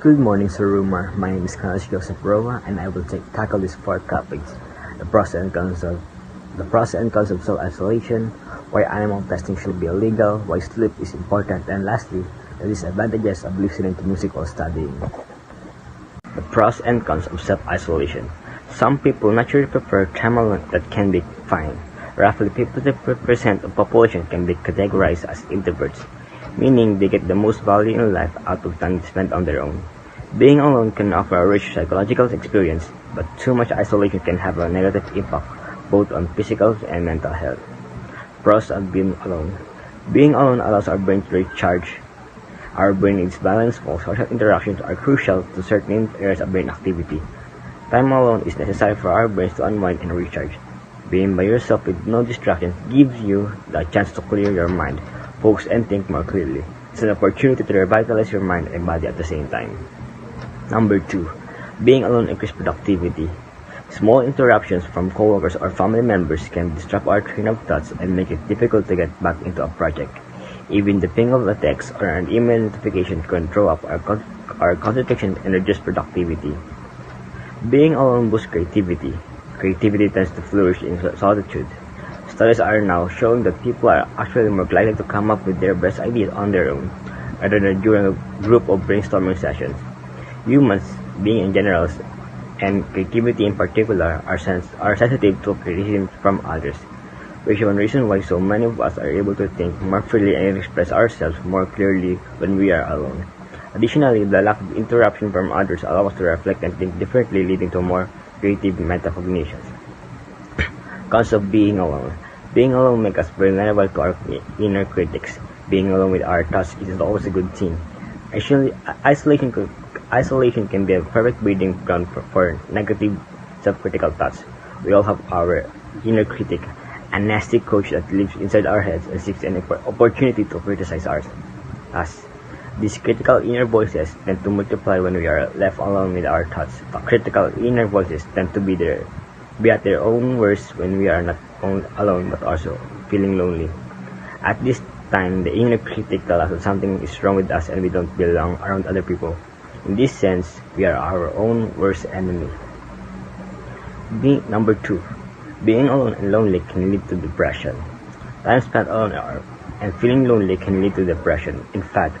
Good morning, Sir Rumor. My name is Carlos Joseph Roa, and I will tackle these four topics: the pros and cons of self-isolation, why animal testing should be illegal, why sleep is important, and lastly, the disadvantages of listening to music while studying. The pros and cons of self-isolation. Some people naturally prefer time alone that can be fine. Roughly 50% of population can be categorized as introverts, meaning they get the most value in life out of time spent on their own. Being alone can offer a rich psychological experience, but too much isolation can have a negative impact both on physical and mental health. Pros of being alone. Being alone allows our brain to recharge. Our brain needs balance, while social interactions are crucial to certain areas of brain activity. Time alone is necessary for our brains to unwind and recharge. Being by yourself with no distractions gives you the chance to clear your mind, focus, and think more clearly. It's an opportunity to revitalize your mind and body at the same time. Number 2. Being alone increases productivity. Small interruptions from coworkers or family members can disrupt our train of thoughts and make it difficult to get back into a project. Even the ping of a text or an email notification can throw up our concentration and reduce productivity. Being alone boosts creativity. Creativity tends to flourish in solitude. Studies are now showing that people are actually more likely to come up with their best ideas on their own, rather than during a group of brainstorming sessions. Humans, being in general, and creativity in particular, are sensitive to criticism from others, which is one reason why so many of us are able to think more freely and express ourselves more clearly when we are alone. Additionally, the lack of interruption from others allows us to reflect and think differently, leading to more creative metacognitions. Cons of being alone. Being alone makes us vulnerable to our inner critics. Being alone with our thoughts is always a good thing. Actually, isolation can be a perfect breeding ground for negative self-critical thoughts. We all have our inner critic, a nasty coach that lives inside our heads and seeks an opportunity to criticize us. These critical inner voices tend to multiply when we are left alone with our thoughts. The critical inner voices tend to be at their own worst when we are not only alone but also feeling lonely. At this time, the inner critic tells us that something is wrong with us and we don't belong around other people. In this sense, we are our own worst enemy. Number 2. Being alone and lonely can lead to depression. Time spent alone and feeling lonely can lead to depression. In fact,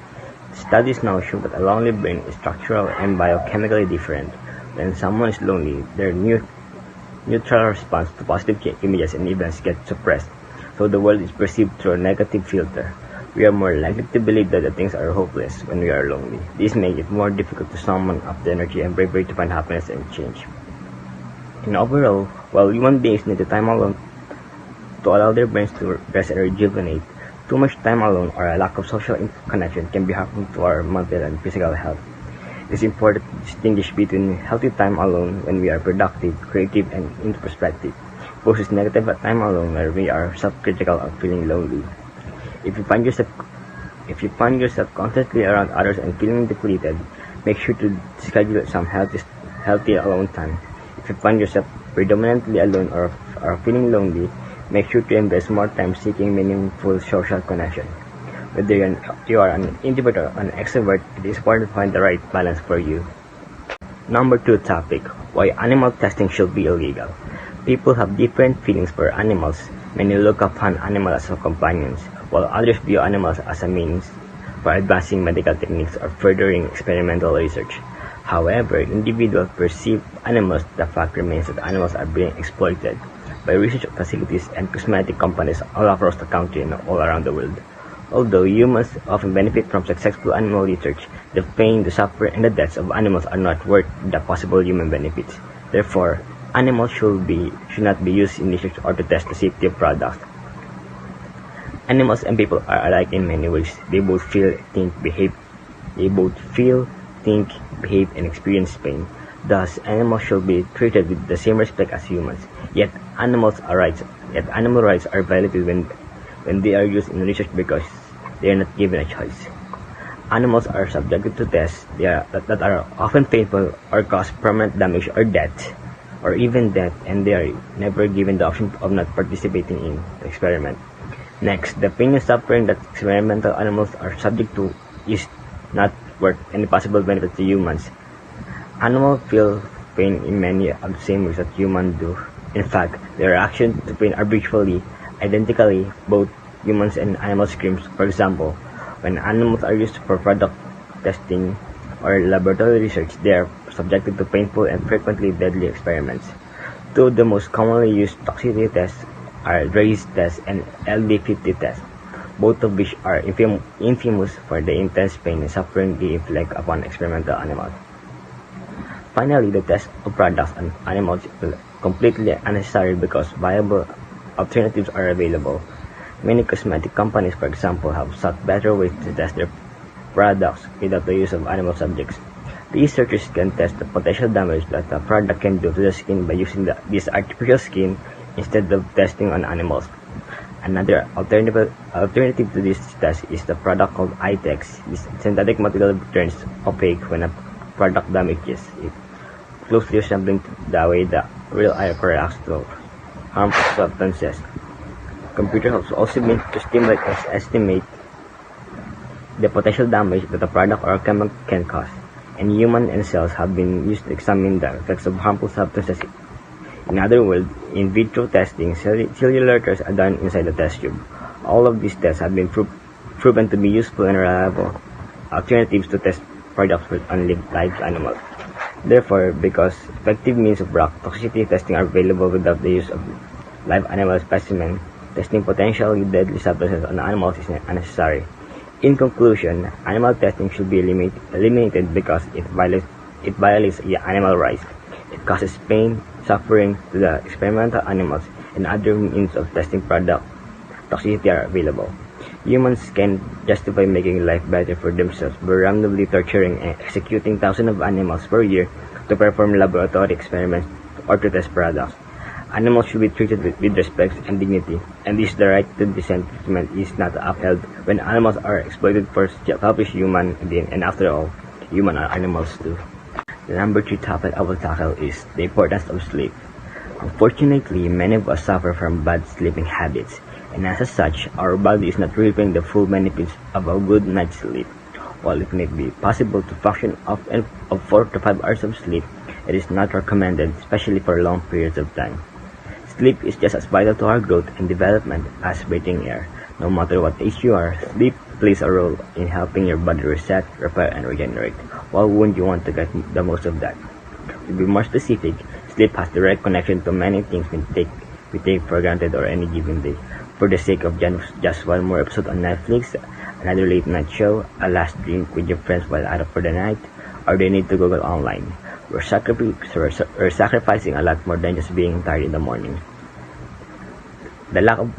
studies now show that a lonely brain is structural and biochemically different. When someone is lonely, their neutral response to positive images and events gets suppressed, so the world is perceived through a negative filter. We are more likely to believe that the things are hopeless when we are lonely. This makes it more difficult to summon up the energy and bravery to find happiness and change. And overall, while human beings need the time alone to allow their brains to rest and rejuvenate, too much time alone or a lack of social connection can be harmful to our mental and physical health. It is important to distinguish between healthy time alone when we are productive, creative, and introspective, versus negative time alone where we are self-critical or feeling lonely. If you find yourself constantly around others and feeling depleted, make sure to schedule some healthy alone time. If you find yourself predominantly alone or feeling lonely, make sure to invest more time seeking meaningful social connection. Whether you are an introvert or an extrovert, it is important to find the right balance for you. Number 2 topic: why animal testing should be illegal. People have different feelings for animals. Many look upon animals as companions, while others view animals as a means for advancing medical techniques or furthering experimental research. However, individuals perceive animals. The fact remains that animals are being exploited by research facilities and cosmetic companies all across the country and all around the world. Although humans often benefit from successful animal research, the pain, the suffering, and the deaths of animals are not worth the possible human benefits. Therefore, animals should not be used in research or to test the safety of products. Animals and people are alike in many ways. They both feel, think, behave, and experience pain. Thus, animals should be treated with the same respect as humans. Yet, animal rights are violated when they are used in research because they are not given a choice. Animals are subjected to tests that are often painful or cause permanent damage or death, and they are never given the option of not participating in the experiment. Next, the pain and suffering that experimental animals are subject to is not work any possible benefit to humans. Animals feel pain in many of the same ways that humans do. In fact, their reaction to pain are virtually identically both humans and animals screams. For example, when animals are used for product testing or laboratory research, they are subjected to painful and frequently deadly experiments. Two of the most commonly used toxicity tests are RACE test and LD50 test, both of which are infamous for the intense pain and suffering they inflict upon experimental animals. Finally, the test of products on animals is completely unnecessary because viable alternatives are available. Many cosmetic companies, for example, have sought better ways to test their products without the use of animal subjects. Researchers can test the potential damage that a product can do to the skin by using this artificial skin instead of testing on animals. Another alternative to this test is the product called eye text. This synthetic material turns opaque when a product damages it, closely resembling the way the real eye reacts to harmful substances. Computers have also been to stimulate and estimate the potential damage that a product or a chemical can cause, and humans and cells have been used to examine the effects of harmful substances. In other words, in vitro testing, cellular tests are done inside the test tube. All of these tests have been proven to be useful and reliable alternatives to test products on live animals. Therefore, because effective means of rock toxicity testing are available without the use of live animal specimen, testing potentially deadly substances on animals is unnecessary. In conclusion, animal testing should be eliminated because it violates the animal rights. It causes pain, suffering to the experimental animals, and other means of testing product toxicity are available. Humans can justify making life better for themselves by randomly torturing and executing thousands of animals per year to perform laboratory experiments or to test products. Animals should be treated with respect and dignity, and this the right to decent treatment is not upheld when animals are exploited for selfish human gain, and after all, humans are animals too. The number 3 topic I will tackle is the importance of sleep. Unfortunately, many of us suffer from bad sleeping habits, and as such, our body is not reaping the full benefits of a good night's sleep. While it may be possible to function off 4 to 5 hours of sleep, it is not recommended, especially for long periods of time. Sleep is just as vital to our growth and development as breathing air. No matter what age you are, sleep plays a role in helping your body reset, repair, and regenerate. Why wouldn't you want to get the most of that? To be more specific, sleep has direct connection to many things we take for granted on any given day. For the sake of just one more episode on Netflix, another late night show, a last drink with your friends while out for the night, or they need to Google online. We're sacrificing a lot more than just being tired in the morning. The lack of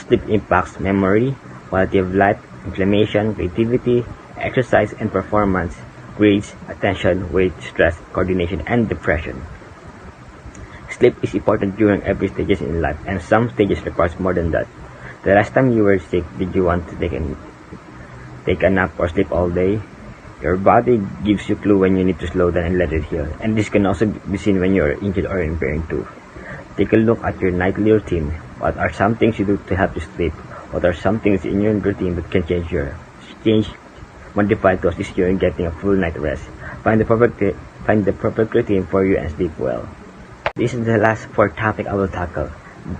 sleep impacts memory, quality of life, inflammation, creativity, exercise and performance, grades, attention, weight, stress, coordination, and depression. Sleep is important during every stages in life, and some stages requires more than that. The last time you were sick, did you want to take a nap or sleep all day? Your body gives you clue when you need to slow down and let it heal, and this can also be seen when you are injured or in pain too. Take a look at your nightly routine. What are some things you do to help you sleep? What are some things in your routine that can modify to assist you in getting a full night rest? Find the perfect routine for you and sleep well. This is the last 4th topic I will tackle: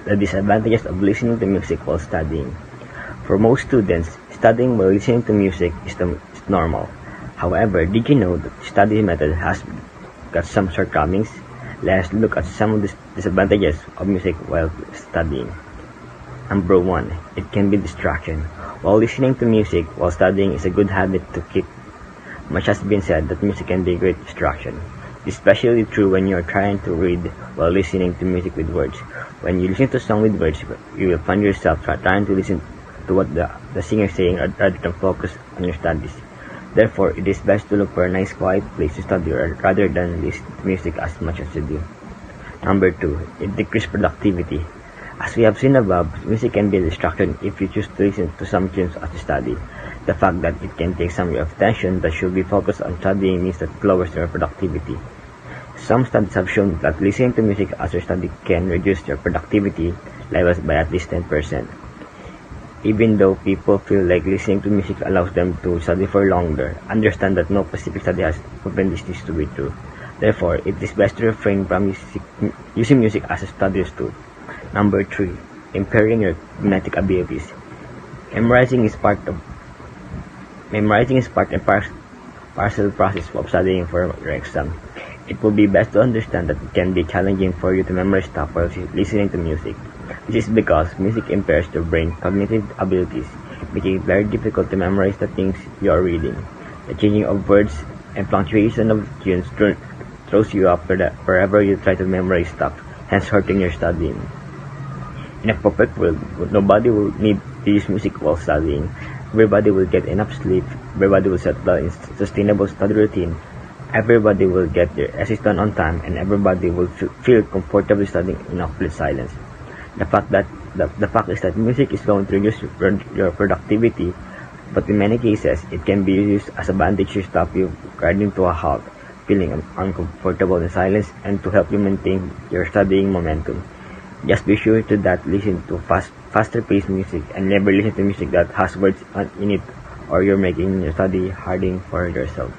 the disadvantages of listening to music while studying. For most students, studying while listening to music is normal. However, did you know that the study method has got some shortcomings? Let's look at some of the disadvantages of music while studying. Number 1, it can be distraction. While listening to music while studying is a good habit to keep, much has been said that music can be a great distraction. Especially true when you are trying to read while listening to music with words. When you listen to a song with words, you will find yourself trying to listen to what the singer is saying rather than focus on your studies. Therefore, it is best to look for a nice quiet place to study rather than listen to music as much as you do. Number 2, it decreases productivity. As we have seen above, music can be a distraction if you choose to listen to some tunes as you study. The fact that it can take some of your attention that should be focused on studying means that it lowers your productivity. Some studies have shown that listening to music as you study can reduce your productivity levels by at least 10%. Even though people feel like listening to music allows them to study for longer, understand that no specific study has proven this to be true. Therefore, it is best to refrain from using music as a study tool. Number 3. Impairing your cognitive abilities. Memorizing is part and parcel process of studying for your exam. It will be best to understand that it can be challenging for you to memorize stuff while listening to music. This is because music impairs your brain's cognitive abilities, making it very difficult to memorize the things you are reading. The changing of words and punctuation of tunes throws you off wherever you try to memorize stuff, hence hurting your studying. In a perfect world, nobody will need to use music while studying. Everybody will get enough sleep, everybody will set a sustainable study routine, everybody will get their essays done on time, and everybody will feel comfortable studying in complete silence. The fact is that music is going to reduce your productivity, but in many cases, it can be used as a bandage to stop you grinding to a halt, feeling uncomfortable in silence, and to help you maintain your studying momentum. Just be sure to that listen to faster-paced music and never listen to music that has words in it, or you're making your study harder for yourself.